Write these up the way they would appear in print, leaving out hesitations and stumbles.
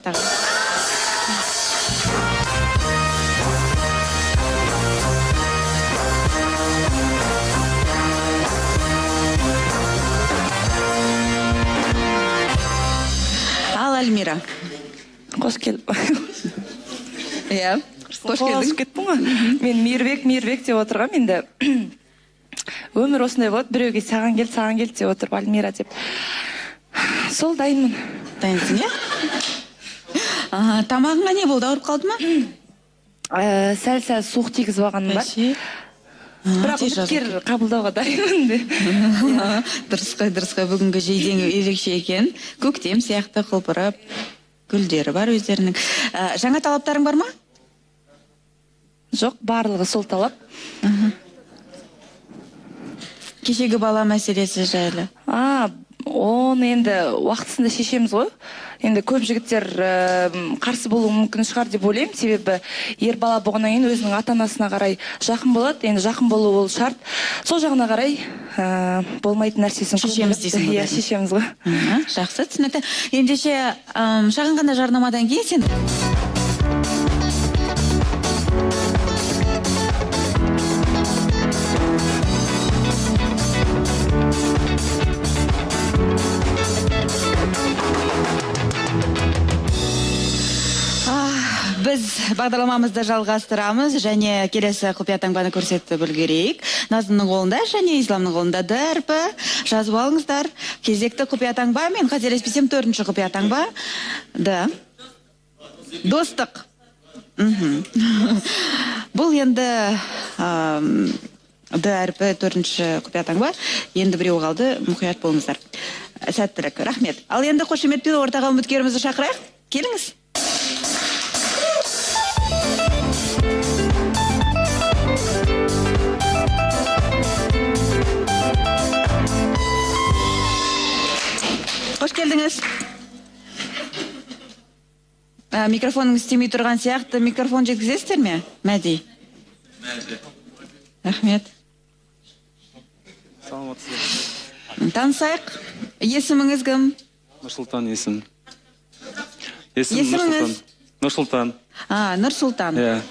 Ал Альмира. Қош келіп. Иә. Қош Қош кеттің ғой. Мен Мейірбек деп отырғам енді. Өмір осындай болады, біреуге саған кел деп отырып, Альмира деп. Сол дайынмын. Дайынсың, иә? Тамағыңа не болды, ауырып қалды ма? Сәл суық тигізіп алғаным бар. Бірақ үміткер қабылдауға дайынмын де. Дұрыс қой, бүгінгі жейдеңі ерекше екен. Көктем сияқты құлпырып, гүлдері бар өздерінің. Жаңа талаптарың бар ма? Жоқ, барлығы сол талап. Кешегі бала мәселесі жайлы. Оны енді уақытысында шешеміз ғой. Енді көп жігіттер қарсы болуы мүмкін шығар деп ойлаймын. Себебі ер бала болғаннан кейін өзінің ата-анасына қарай жақын болады. Енді жақын болу ол шарт. Сол жағына қарай болмайтын нәрсесін шешеміз дейсің ғой. Иә, шешеміз ғой. Жақсы, түсінікті. Ендеше шағын ғана жарнамадан кейін сен біз бағдарламамызды жалғастырамыз және келесі құпия таңбаны көрсетіп үлгерейік. Назымның қолында және Исламның қолында дәрпі. Жазып алыңыздар. Кезекті құпия таңба, мен қателеспесем 4-ші құпия таңба. Достық. Бұл енді дәрпі 4-ші құпия таңба. Енді біреу қалды, мұқият болыңыздар. Сәттілік, рахмет. Ал енді қошеметпен ортаға үміткерімізді шақырайық. Келіңіз. Қош келдіңіз. Микрофоныңыз істемей тұрған сияқты, микрофон жеткізесіздер ме? Мәди. Рахмет. Саламатсыздар. Танысайық. Есіміңіз кім? Нұрсұлтан есім. Есіміңіз? Нұрсұлтан. Нұрсұлтан. Иә.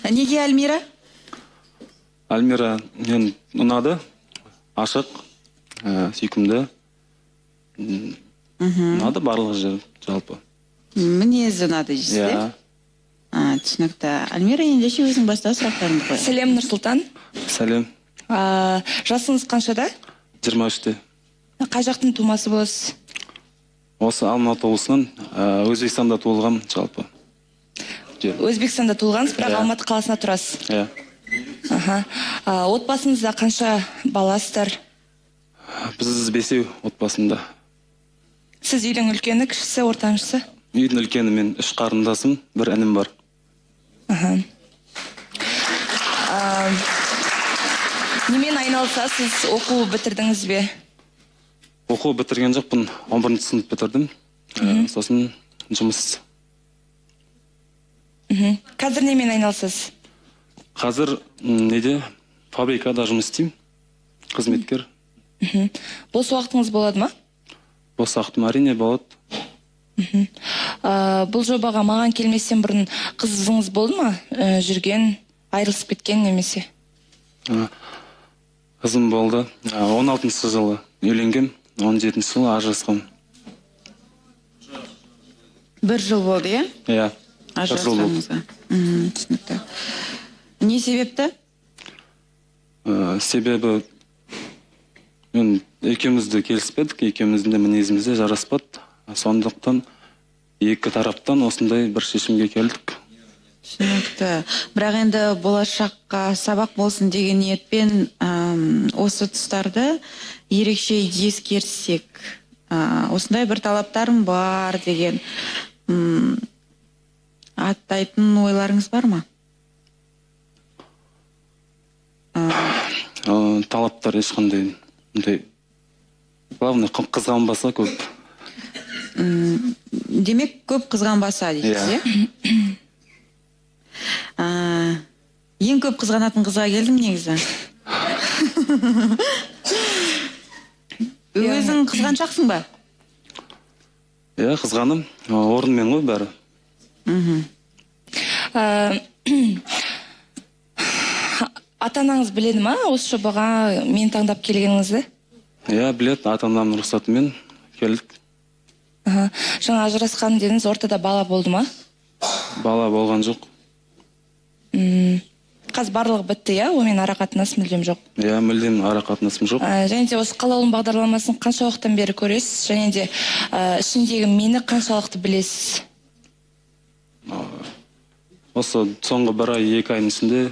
Неге Альмира? Альмира мен ұнады, ашық, сүйкімді. Ұнады барлығы жер, жалпы. Мінезі ұнады дейсіз, иә? Түсінікті. Альмира, ендеше өзің бастау сұрақтарыңды қой. Сәлем, Нұрсұлтан. Сәлем. Жасыңыз қаншада? 23-те. Қай жақтың тумасы боласыз? Осы Алматы облысынан, Өзбекстанда туылғам, жалпы. Өзбекстанда туылғансыз, бірақ Алматы қаласында тұрасыз? Иә. Отбасыңызда қанша баласыздар? Біз 5 отбасында. Сіз үйдің үлкені, кішісі, ортаншысы? Үйдің үлкені, мен 3 қарындасым, 1 інім бар. Немен айналысасыз, оқу бітірдіңіз бе? Оқу бітірген жоқпын, 11-ші сынып бітірдім. Сосын жұмыс. Қазір немен айналысасыз? Қазір фабрикада жұмыс істеймін, қызметкер. Бос уақытыңыз болады ма? Бос уақытым әрине болады. Бұл жобаға маған келместен бұрын қызыңыз болды ма? Жүрген, айырылысып кеткен немесе? Қызым болды. 16-шы жылы үйленгем, 17-ші жылы ажырасқам. 1 жыл болды, иә? Иә, 1 жыл болды. Түсінікті. Не себепті? Себебі мен екеумізді келіспедік, екеуміздің де мінезімізде жараспады. Сондықтан екі тараптан осындай бір шешімге келдік. Түсінікті. Бірақ енді болашаққа сабақ болсын деген ниетпен осы тұстарды ерекше ескерсек, осындай бір талаптарым бар деген аттайтын ойларыңыз бар ма? Талаптар ешқандай, главное қызғанбаса көп. Демек көп қызғанбаса дейсіз, иә? Ең көп қызғанатын қызға келдім негізі. Өзің қызғаншақсың ба? Иә, қызғаным. Орынмен ғой бәрі. Ата-анаңыз біледі ма осы жобаға мен таңдап келгеніңізді? Иә, білет, ата-анамның рұқсатымен келдік. Жаңа ажырасқан дедіңіз, ортада бала болды ма? Бала болған жоқ. Қазір барлығы бітті, иә? Онымен ара қатынас мүлдем жоқ. Иә, мүлдем ара қатынасым жоқ. Және де осы қалаулым бағдарламасын қанша уақыттан бері көресіз? Және де ішіндегі мені қаншалықты білесіз? Осы соңғы 1 ай 2 айдың ішінде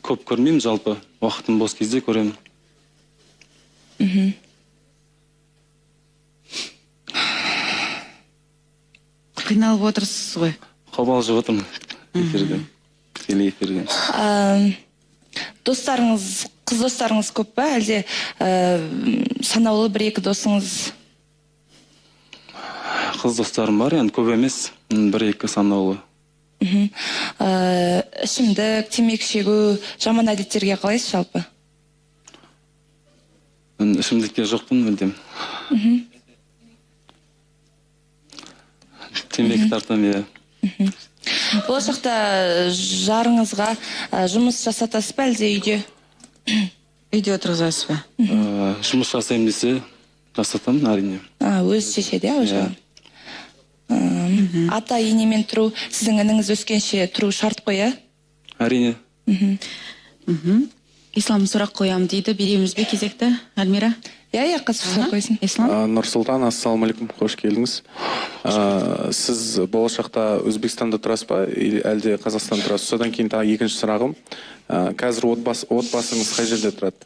көп көрмеймін, жалпы уақытым бос кезде көремін. Қиналып отырсыз ғой. Қобалжып отырмын эфирге. Тікелей эфирге. Достарыңыз, қыз достарыңыз көп па? Әлде санаулы 1-2 досыңыз? Қыз достарым бар, енді көп емес, 1-2 санаулы. Ішімдік, темекі шегу, жаман әдеттерге қалайсыз жалпы? Мен ішімдікке жоқпын, мүлдем. Темекі тартамын, иә. Болашақта жарыңызға жұмыс жасатасыз ба әлде үйде? Үйде отырғызасыз ба? Жұмыс жасаймын десе, жасатамын, әрине. Өз шешеді, иә, уже? Ата енемен тұру, сіздің ініңіз өскенше тұру шарт қой, иә? Әрине. Ислам сұрақ қоямын дейді, береміз бе кезекті, Альмира? Иә, қазір сұрақ қойсын. Ислам? Нұрсұлтан, ассалаумалейкум, қош келдіңіз. Сіз болашақта Өзбекстанда тұрасыз ба, әлде Қазақстанда тұрасыз? Содан кейін тағы екінші сұрағым. Қазір отбасыңыз қай жерде тұрады?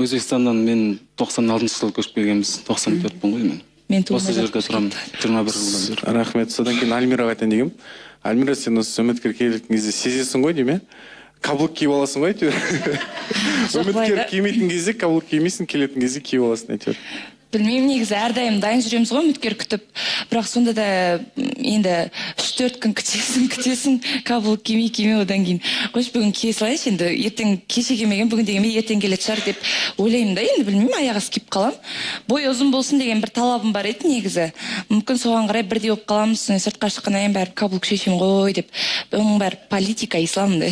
Өзбекстаннан мен 96 жылы көшіп келгенбіз, 94-пін ғой мен. Осы жерде тұрамын, 21 жылдан бері. Рахмет. Содан кейін Альмираға айтайын дегенмін. Альмира, сен осы үміткер келген кезде сезесің ғой дейме? Каблук киіп аласың ғой әйтеуір. Үміткер кимейтін кезде каблук кимейсің, келетін кезде киіп аласың әйтеуір. Білмеймін, негізі әрдайым дайын жүреміз ғой үміткер күтіп. Бірақ сонда да енді 3-4 күн күтесің, каблук кимей одан кейін. Қойш, бүгін кие салайыншы, енді ертең кеше кимеген, бүгін дегенмен ертең келеді шығар деп ойлаймын да, енді білмеймін, аяғы киіп қалам. Бой ұзын болсын деген бір талабым бар еді негізі. Мүмкін соған қарай бірдей болып қаламыз, сыртқа шыққаннан кейін бәрі каблук шешем ғой деп. Оның бәрі политика, ислам да.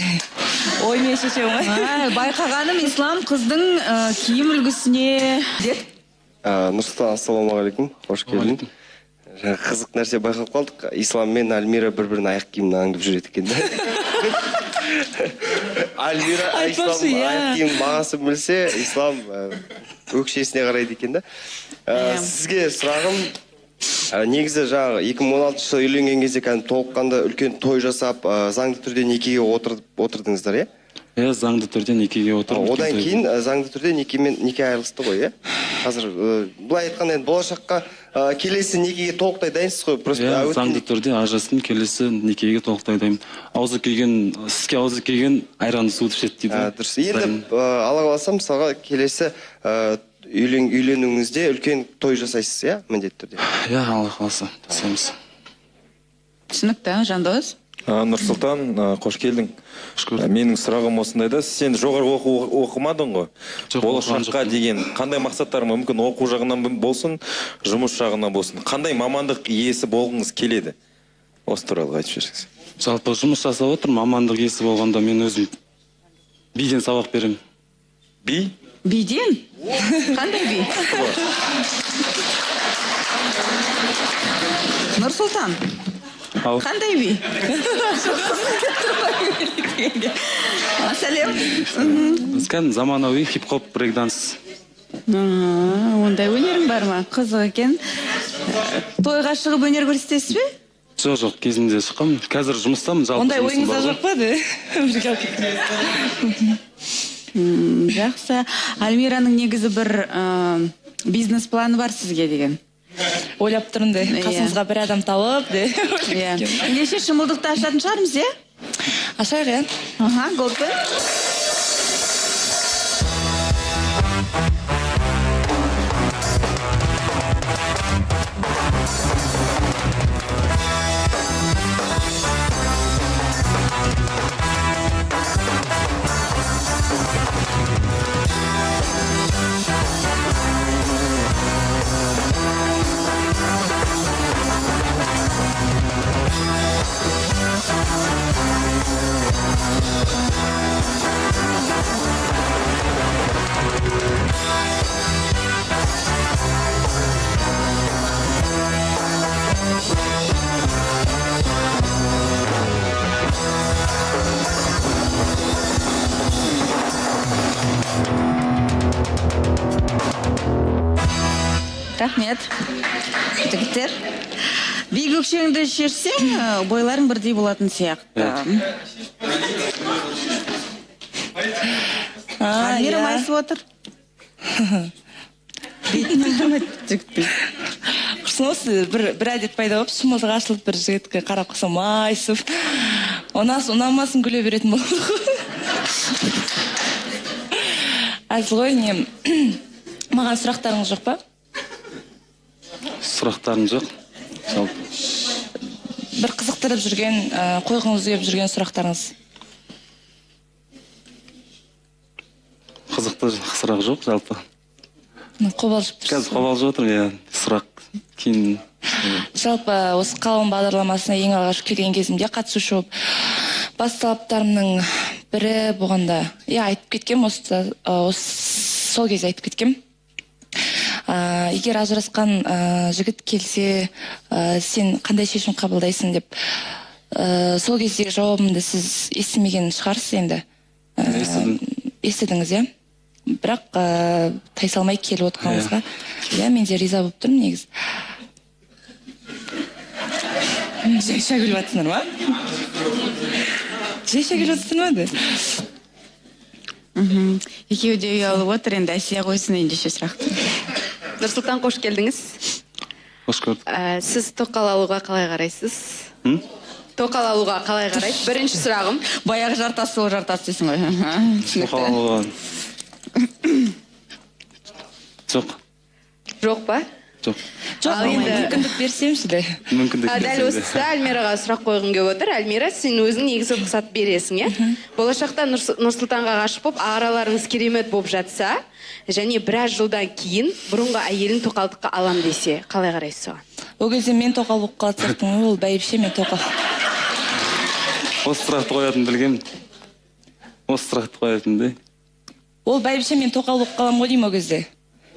Оймен шешем ғой. Байқағаным, ислам қыздың киім үлгісіне деді. Нұрсұлтан, ассалаумағалейкум, қош келдің. Қызық нәрсе байқап қалдық. Ислам мен Альмира бір-бірін аяқ киімін аңдып жүреді екен. Альмира ислам аяқ киім бағасын білсе, ислам өкшесіне қарайды екен. Сізге сұрағым, негізі жаңағы 2016 жылы үйленген кезде толыққанды үлкен той жасап, заңды түрде некеге отырдыңыздар, иә? Иә, заңды түрде некеге отырып. Одан кейін заңды түрде неке айырылысты ғой, иә? Қазір былай айтқанда енді болашаққа келесі некеге толықтай дайынсыз ғой? Иә, заңды түрде ажырастым, келесі некеге толықтай дайын. Сізге аузы келген айранды суды ішеді дейді. Дұрыс. Енді ала қаласам, мысалға келесі үйленуіңізде үлкен той жасайсыз, иә? Міндетті түрде. Иә, ала қаласа жасаймыз. Түсінікті, Жандос? Нұрсұлтан, қош келдің. Менің сұрағым осындайда, сен жоғарғы оқымадың ғой? Болашаққа деген қандай мақсаттар мүмкін оқу жағынан болсын, жұмыс жағынан болсын? Қандай мамандық иесі болғыңыз келеді? Осы туралы айтып жіберсеңіз. Жалпы жұмыс жасап отыр, мамандық иесі болғанда мен өзім биден сабақ беремін. Би? Биден? Қандай би? Нұрсұлтан? Қандай би? Сәлем. Кәдімгі заманауи хип-хоп брейкданс. Ондай өнерің бар ма? Қызық екен. Тойға шығып өнер көрсетесіз бе? Жоқ, кезінде шыққам. Қазір жұмыстамын, жалпы ондай жұмысым ойыңызда бар жоқ па? Жақсы. Альмираның негізі бір бизнес планы бар сізге деген. Ойлап тұрмын да, қасыңызға бір адам тауып де. Ендеше шымылдықты ашатын шығармыз, е? Ашайық, е? Голдпен. Рахмет. Жігіттер. Биік өкшеңді шешсең, бойларың бірдей болатын сияқты. Альмира майысып отыр. Құрсын осы бір әдет пайда болып, шымылдық ашылып бір жігітке қарап қалса майысып, ұнамасын күле беретін болды. Әзіл ғой, маған сұрақтарыңыз жоқ па? Сұрақтарым жоқ. Бір қызықтырып жүрген, қойғыңыз келіп жүрген сұрақтарыңыз. Қызықты сұрақ жоқ, жалпы. Қобалжып тұрсыз. Қазір қобалжып отырмын, сұрақ кейін. Жалпы осы қалың бағдарламасына ең алғаш келген кезімде қатысушы болып, бас талаптарымның бірі болғанда, айтып кеткем, сол кезде айтып кеткем. Егер ажырасқан жігіт келсе, сен қандай шешім қабылдайсың деп, сол кездегі жауабымды сіз естімеген шығарсыз енді. Естідіңіз, бірақ тайсалмай келіп отырғаныңызға мен де риза болып тұрмын негізі. Жайша күліп жатсыңдар ма? Жайша күліп жатсыңдар ма? Екеуі де ұялып отыр, енді Әсия қойсын ендеше сұрақты. Нұрсұлтан, қош келдіңіз. Қош көрдік. Сіз тоқал алуға қалай қарайсыз? Тоқал алуға қалай қарайсыз? Бірінші сұрағым. Баяғы жартас сол жартас дейсің ғой. Тоқал алуға жоқ. Жоқ па? Жоқ. Жоқ, мүмкіндік берсемші де. Дәл осы тұста Альмираға сұрақ қойғым келіп отыр. Альмира, сен өзің негізі рұқсат бересің, болашақта Нұрсұлтанға ғашық болып, араларыңыз керемет болып жатса, және біраз жылдан кейін бұрынғы әйелін тоқалдыққа алам десе, қалай қарайсыз оған? Ол кезде мен тоқал болып қалсақтың, ол бәйбіше, мен тоқал. Осы сұрақты қоятын білгем. Осы сұрақты қоятынды. Ол бәйбіше, мен тоқал болып қалам ғой деймін ол кезде.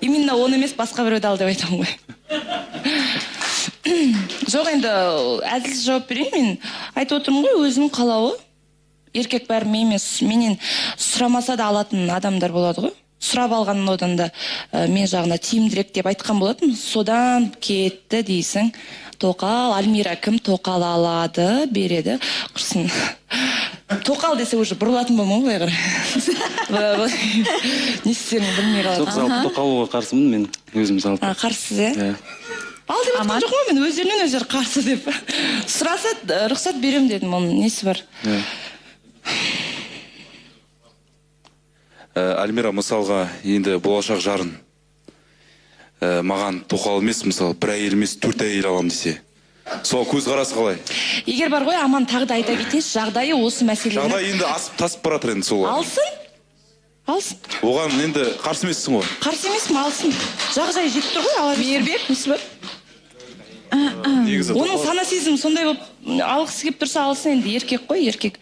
Именно оны емес, басқа біреуді ал деп айтамын ғой. Жоқ, енді әділсіз жауап берейін, мен айтып отырмын ғой, өзінің қалауы. Еркек бәрі менен сұрамаса да алатын адамдар болады ғой. Сұрап алған одан да мен жағына тиімдірек деп айтқан болатын. Содан кетті дейсің. Тоқал, Альмира кім тоқал алады, береді. Құрсын. Тоқал десе уже бұрылатын болмау ғой қарай. Не істерін білмей қалады. Жоқ, жалпы тоқалуға қарсымын мен өзім жалпы. Қарсыз, Ал деп атқан жоқ ма, мен өздерінен өздері қарсы деп. Сұраса, рұқсат берем дедім, оның несі бар. Альмира, мысалға, енді болашақ жарын маған тоқал емес, мысалы, бір әйел емес, 4 әйел алам десе. Сол көз қарасы қалай? Егер бар ғой, аман тағы да айта кетейінші, жағдайы осы мәселені. Жағдай енді асып-тасып баратыр енді сол. Алсын. Оған енді қарсы емессің ғой? Қарсы емеспін, алсын. Жағдай жетіп тұр ғой, ала Мейірбек, несі бар? Оның сана сезімі сондай болып, алғысы келіп тұрса алсын, енді еркек қой, еркек.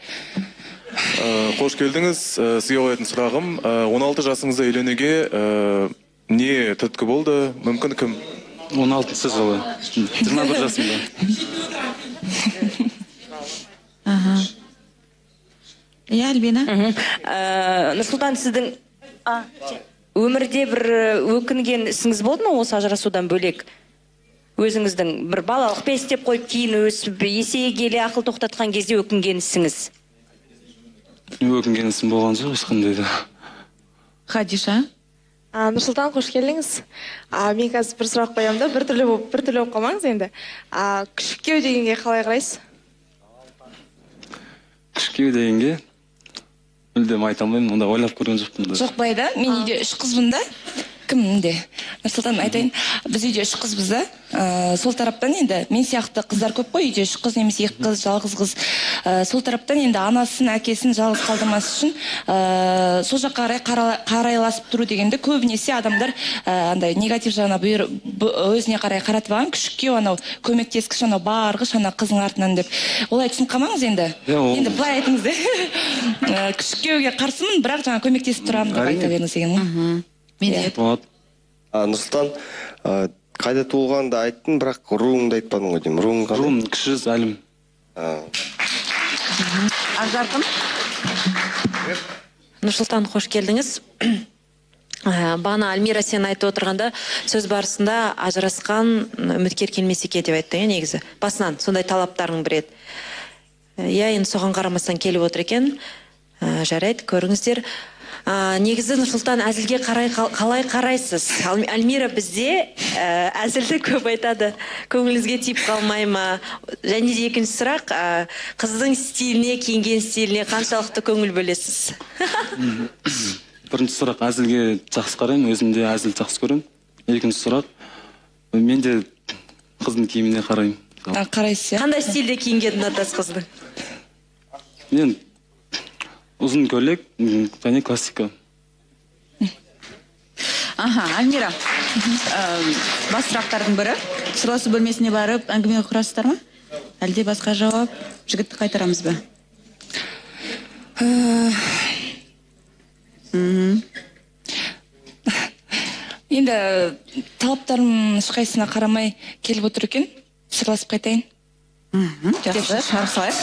Қош келдіңіз. Сізге қоятын сұрағым, 16 жасыңызда үйленуге не түрткі болды? Мүмкін кім? 16 жылы. 21 жасымда. Альбина? Нұрсұлтан, сіздің өмірде бір өкінген ісіңіз болды ма осы ажырасудан бөлек? Өзіңіздің бір балалық істеп қойып кейін өсіп, есейе келе ақыл тоқтатқан кезде өкінген ісіңіз? Өкінген ісім болған жоқ, ешқандай да. Хадиша? Нұрсұлтан, қош келдіңіз. Мен қазір бір сұрақ қоямын да, бір түрлі болып қалмаңыз енді. Күшіктеу дегенге қалай қарайсыз? Күшіктеу дегенге мүлдем айта алмаймын, онда ойлап көрген жоқпын. Жоқ, былай да, мен үйде 3 қызбын да. Кімде? Нұрсұлтан, айтайын, біз үйде 3 қызбыз да. Сол тараптан енді мен сияқты қыздар көп қой, үйде 3 қыз немесе 2 қыз, жалғыз қыз. Сол тараптан енді анасын, әкесін жалғыз қалдырмас үшін сол жаққа қарайласып тұру дегенде көбінесе адамдар андай негатив жағына өзіне қарай қаратып алған, күшікке анау көмектескіш, анау барғыш, ана қыздың артынан деп. Олай түсініп қалмаңыз енді. Енді былай айтыңыз да. Күшіккеуге қарсымын, бірақ жаңа көмектесіп тұрамын деп айта беріңіз деген ғой. Нұрсұлтан, қайда туылғанды айттың, бірақ руыңды айтпадың ғой деймін. Руың қандай? Руым кіші Әлім. Ажарқын? Нұрсұлтан, қош келдіңіз. Бағана Альмира сен айтып отырғанда сөз барысында ажырасқан үміткер келмесе екен деп айттың, негізі. Басынан сондай талаптарың бір еді. Енді соған қарамастан келіп отыр екен. Жарайды, көріңіздер. Негізі Нұрсұлтан әзілге қалай қарайсыз? Альмира бізде әзілді көп айтады. Көңіліңізге тиіп қалмай ма? Және де екінші сұрақ, қыздың стиліне, киінген стиліне қаншалықты көңіл бөлесіз? Бірінші сұрақ, әзілге жақсы қараймын, өзімде әзіл жақсы көремін. Екінші сұрақ, мен де қыздың киіміне қараймын. Қарайсыз, иә? Қандай стилде киінгенін ұнатасыз қыздың? Мен ұзын көйлек және классика. Альмира, бас сұрақтардың бірі, сырласу бөлмесіне барып әңгіме құрасыздар ма? Әлде басқа жауап, жігітті қайтарамыз ба? Енді талаптарым ешқайсысына қарамай келіп отыр екен. Сырласып қайтайын. Жақсы, шарқ салайық.